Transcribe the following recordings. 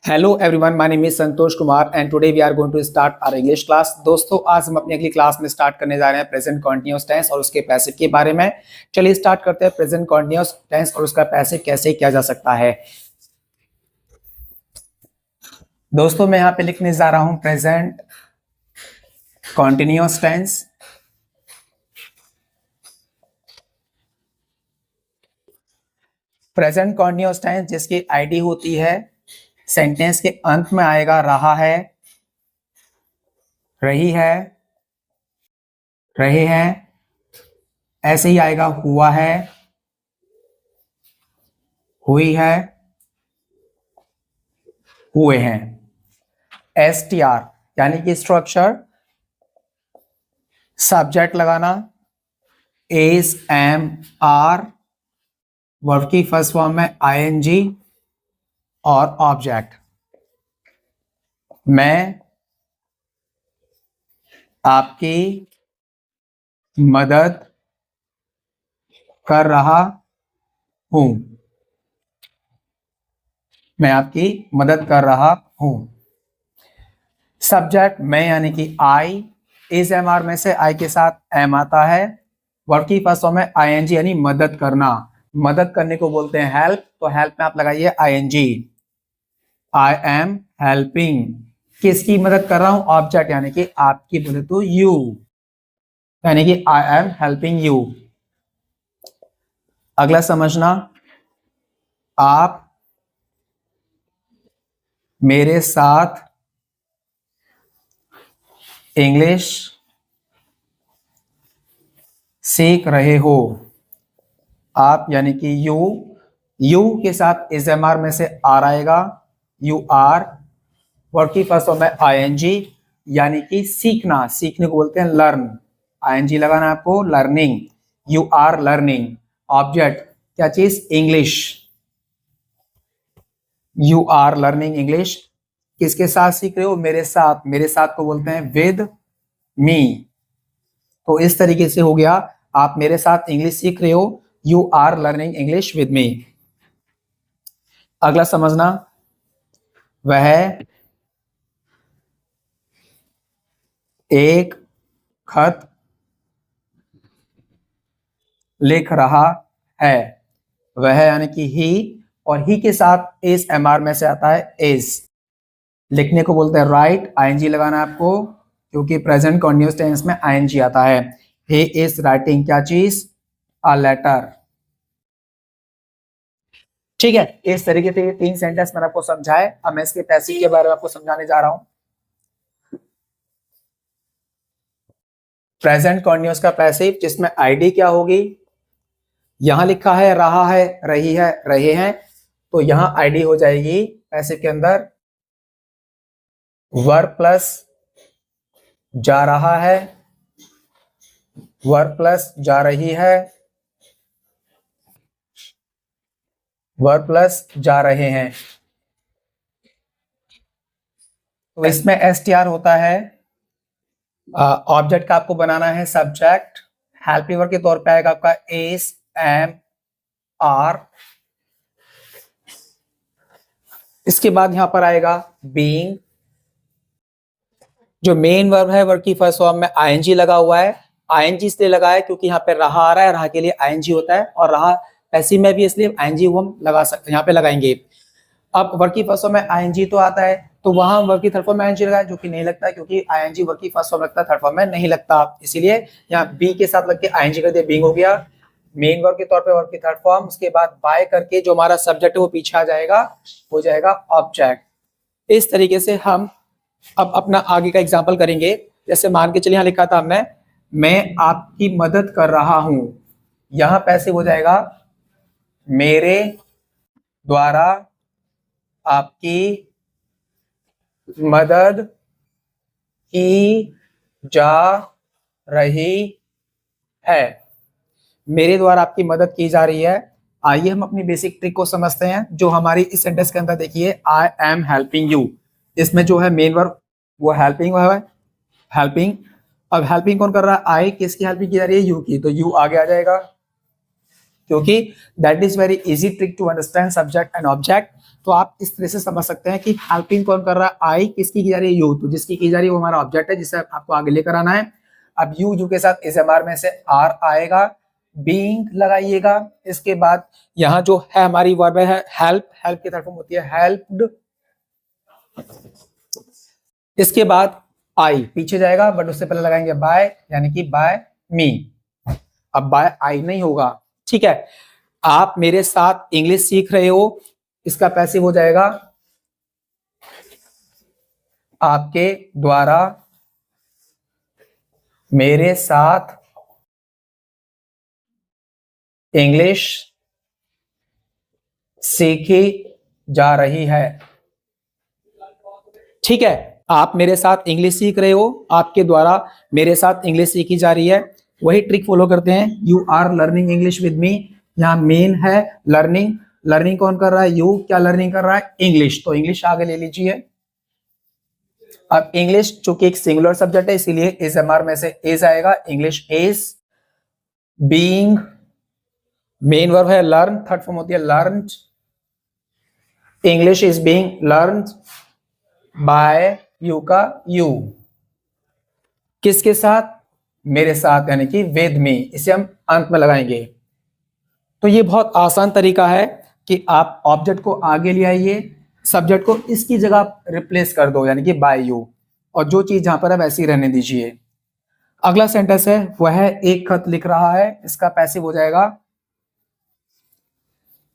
Hello everyone, my name is Santosh Kumar and today we are going to start our English class. दोस्तों, आज हम अपनी अगली क्लास में स्टार्ट करने जा रहे हैं प्रेजेंट कंटीन्यूअस टेंस और उसके पैसिव के बारे में। चलिए स्टार्ट करते हैं। प्रेजेंट कंटीन्यूअस टेंस और उसका पैसिव कैसे किया जा सकता है। दोस्तों, मैं यहाँ पे लिखने जा रहा हूँ present continuous tense. Present continuous tense जिसकी आईडी होती है, सेंटेंस के अंत में आएगा रहा है, रही है, रहे हैं, ऐसे ही आएगा हुआ है, हुई है, हुए हैं। STR यानी कि स्ट्रक्चर, सब्जेक्ट लगाना, इज, एम, आर, वर्ब की फर्स्ट फॉर्म में ING और ऑब्जेक्ट। मैं आपकी मदद कर रहा हूं। मैं आपकी मदद कर रहा हूं। सब्जेक्ट मैं यानी कि आई, इज MR में से आई के साथ एम आता है। वर्ब की फर्स्ट फॉर्म में ING यानी मदद करना। मदद करने को बोलते हैं हेल्प, तो हेल्प में आप लगाइए ING। आई एम हेल्पिंग, किसकी मदद कर रहा हूं? ऑब्जेक्ट यानी कि आपकी मदद, तो यू यानी कि आई एम हेल्पिंग यू। अगला समझना, आप मेरे साथ इंग्लिश सीख रहे हो। आप यानी कि यू के साथ इज MR में से आर आएगा, यू आर। वर्ब की फर्स्ट फॉर्म में ING यानी कि सीखना, सीखने को बोलते हैं लर्न। ING लगाना है आपको, learning. You are learning. Object क्या चीज? English. You are learning English. किसके साथ सीख रहे हो? मेरे साथ। मेरे साथ को बोलते हैं विद मी। तो इस तरीके से हो गया, आप मेरे साथ इंग्लिश सीख रहे हो, you are learning English with me. अगला समझना, वह एक खत लिख रहा है। वह यानी कि ही, और ही के साथ इज MR में से आता है इज। लिखने को बोलते हैं राइट, ING लगाना है आपको, क्योंकि प्रेजेंट कंटीन्यूअस टेंस में ING आता है। ही इज राइटिंग क्या चीज? A letter. ठीक है, इस तरीके से ये 3 सेंटेंस मैंने आपको समझाए। अब मैं इसके पैसिव के बारे में आपको समझाने जा रहा हूं। प्रेजेंट कंटीन्यूअस का पैसिव जिसमें आईडी क्या होगी? यहां लिखा है रहा है, रही है, रहे हैं, तो यहां आईडी हो जाएगी पैसिव के अंदर वर्ब प्लस जा रहा है, वर्ब प्लस जा रही है, वर्ब प्लस जा रहे हैं। तो इसमें STR होता है। ऑब्जेक्ट का आपको बनाना है सब्जेक्ट, हेल्पिंग वर्ब के तौर पे आएगा आपका इज, एम, आर। इसके बाद यहां पर आएगा बीइंग। जो मेन वर्ब है, वर्ब की फर्स्ट फॉर्म में ING लगा हुआ है। ING इसलिए लगा है क्योंकि यहाँ पे रहा आ रहा है, रहा के लिए ING होता है, और रहा पैसिव में भी इसलिए ING हम लगा सकते हैं, यहाँ पे लगाएंगे। अब वर्ब की फर्स्ट फॉर्म में ING तो आता है, तो वहां वर्ब की थर्ड फॉर्म में ING लगाए, जो कि नहीं लगता है, क्योंकि ING वर्ब की फर्स्ट फॉर्म लगता है, थर्ड फॉर्म में नहीं लगता। इसीलिए यहाँ बी के साथ लग के ING कर दिया, बीइंग हो गया मेन वर्ब के तौर पे, वर्ब की थर्ड फॉर्म। उसके बाद बाय करके जो हमारा सब्जेक्ट है वो पीछे आ जाएगा, हो जाएगा ऑब्जेक्ट। इस तरीके से हम अब अपना आगे का एग्जाम्पल करेंगे। जैसे मान के चलिए यहां लिखा था हमने, मैं आपकी मदद कर रहा हूं। यहां पैसिव हो जाएगा मेरे द्वारा आपकी मदद की जा रही है। मेरे द्वारा आपकी मदद की जा रही है। आइए हम अपनी बेसिक ट्रिक को समझते हैं, जो हमारी इस सेंटेंस के अंदर देखिए, आई एम हेल्पिंग यू। इसमें जो है मेन वर्ब वो हेल्पिंग है, हेल्पिंग। अब हेल्पिंग कौन कर रहा है? आई। किसकी हेल्पिंग की जा रही है? यू की, तो यू आगे आ जाएगा, क्योंकि that is very easy trick to understand subject and object. तो आप इस तरह से समझ सकते हैं कि हेल्पिंग कौन कर रहा है, आई, किसकी की जा रही है, यू, तो जिसकी की जा रही है वो हमारा ऑब्जेक्ट है जिसे आपको आगे लेकर आना है। अब यू के साथ इस एमआर में से आर आएगा, बीइंग लगाइएगा, इसके बाद यहाँ जो है हमारी वर्ब है हेल्प, हेल्प की तरफ होती है हेल्प्ड, इसके बाद आई पीछे जाएगा बट उससे पहले लगाएंगे बाय, यानी कि बाय मी। अब बाय आई नहीं होगा, ठीक है। आप मेरे साथ इंग्लिश सीख रहे हो, इसका पैसिव हो जाएगा आपके द्वारा मेरे साथ इंग्लिश सीखी जा रही है, ठीक है। आप मेरे साथ इंग्लिश सीख रहे हो, आपके द्वारा मेरे साथ इंग्लिश सीखी जा रही है। वही ट्रिक फॉलो करते हैं, you are learning English with me. यहाँ मेन है लर्निंग, लर्निंग कौन कर रहा है, यू। क्या लर्निंग कर रहा है, इंग्लिश, तो इंग्लिश आगे ले लीजिए। अब इंग्लिश चूंकि एक सिंगुलर सब्जेक्ट है इसीलिए इस एमआर में से इज आएगा, English is being, main verb है लर्न, थर्ड फॉर्म होती है learned, English is being learned by you का यू, किसके साथ, मेरे साथ, यानी कि विद मी, इसे हम अंत में लगाएंगे। तो ये बहुत आसान तरीका है कि आप ऑब्जेक्ट को आगे ले आइए, सब्जेक्ट को इसकी जगह रिप्लेस कर दो, यानी कि बाय यू, और जो चीज जहां पर है वैसी रहने दीजिए। अगला सेंटेंस है वह है एक खत लिख रहा है, इसका पैसिव हो जाएगा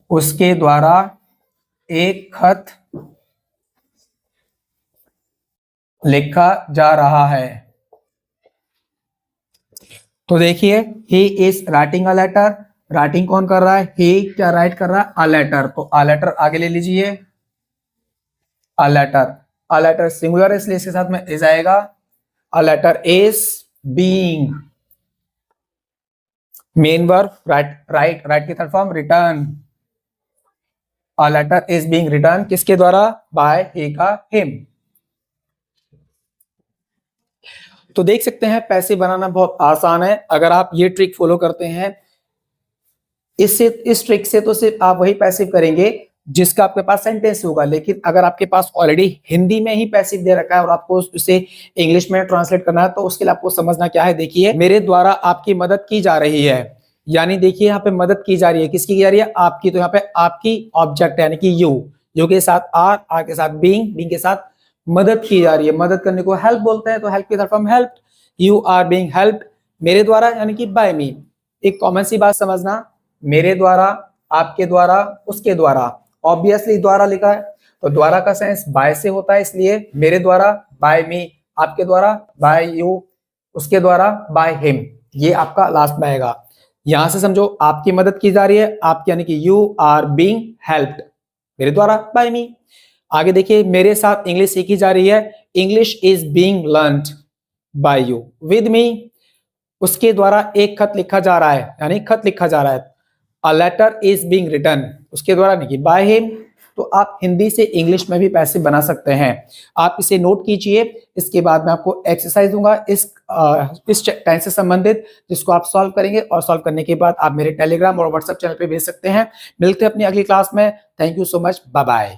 उसके द्वारा एक खत लिखा जा रहा है। तो देखिए he is writing a letter, writing कौन कर रहा है, ही क्या राइट कर रहा है, अ लेटर, तो अ लेटर आगे ले लीजिए, a letter, a letter singular इसलिए इसके साथ में इज आएगा, a letter is being, main verb write, write, write की third form written, a letter is being written किसके द्वारा, बाय ही का हिम। तो देख सकते हैं पैसे बनाना बहुत आसान है अगर आप ये ट्रिक फॉलो करते हैं। इससे इस ट्रिक से तो सिर्फ आप वही पैसिव करेंगे जिसका आपके पास सेंटेंस होगा, लेकिन अगर आपके पास ऑलरेडी हिंदी में ही पैसिव दे रखा है और आपको उसे इंग्लिश में ट्रांसलेट करना है तो उसके लिए आपको समझना क्या है। देखिए मेरे द्वारा आपकी मदद की जा रही है, यानी देखिए यहाँ पे मदद की जा रही है, किसकी की जा रही है, आपकी, तो यहाँ पे आपकी ऑब्जेक्ट यानी कि यू के साथ आर के साथ बीइंग के साथ मदद की जा रही है। मदद करने को हेल्प बोलते हैं, तो हेल्प की तरफ हम help, you are being helped मेरे द्वारा यानी कि बाय मी। एक कॉमन सी बात समझना, मेरे द्वारा, आपके द्वारा, उसके द्वारा, ऑब्वियसली द्वारा लिखा है तो द्वारा का सेंस बाय से होता है, इसलिए मेरे द्वारा बाय मी, आपके द्वारा बाय यू, उसके द्वारा बाय हिम, ये आपका लास्ट में आएगा। यहां से समझो आपकी मदद की जा रही है, आपकी यानी कि यू आर बीइंग हेल्प्ड मेरे द्वारा बाय मी। आगे देखिए मेरे साथ इंग्लिश सीखी जा रही है, English is being learned by you with me, उसके द्वारा एक खत लिखा जा रहा है यानी खत लिखा जा रहा है, a letter is being written उसके द्वारा नहीं बाय हिम। तो आप हिंदी से इंग्लिश में भी पैसे बना सकते हैं, आप इसे नोट कीजिए। इसके बाद मैं आपको एक्सरसाइज दूंगा इस टेंस से संबंधित, जिसको आप सॉल्व करेंगे और सॉल्व करने के बाद आप मेरे टेलीग्राम और व्हाट्सएप चैनल पे भेज सकते हैं। मिलते हैं अपनी अगली क्लास में। Thank you so much, bye bye.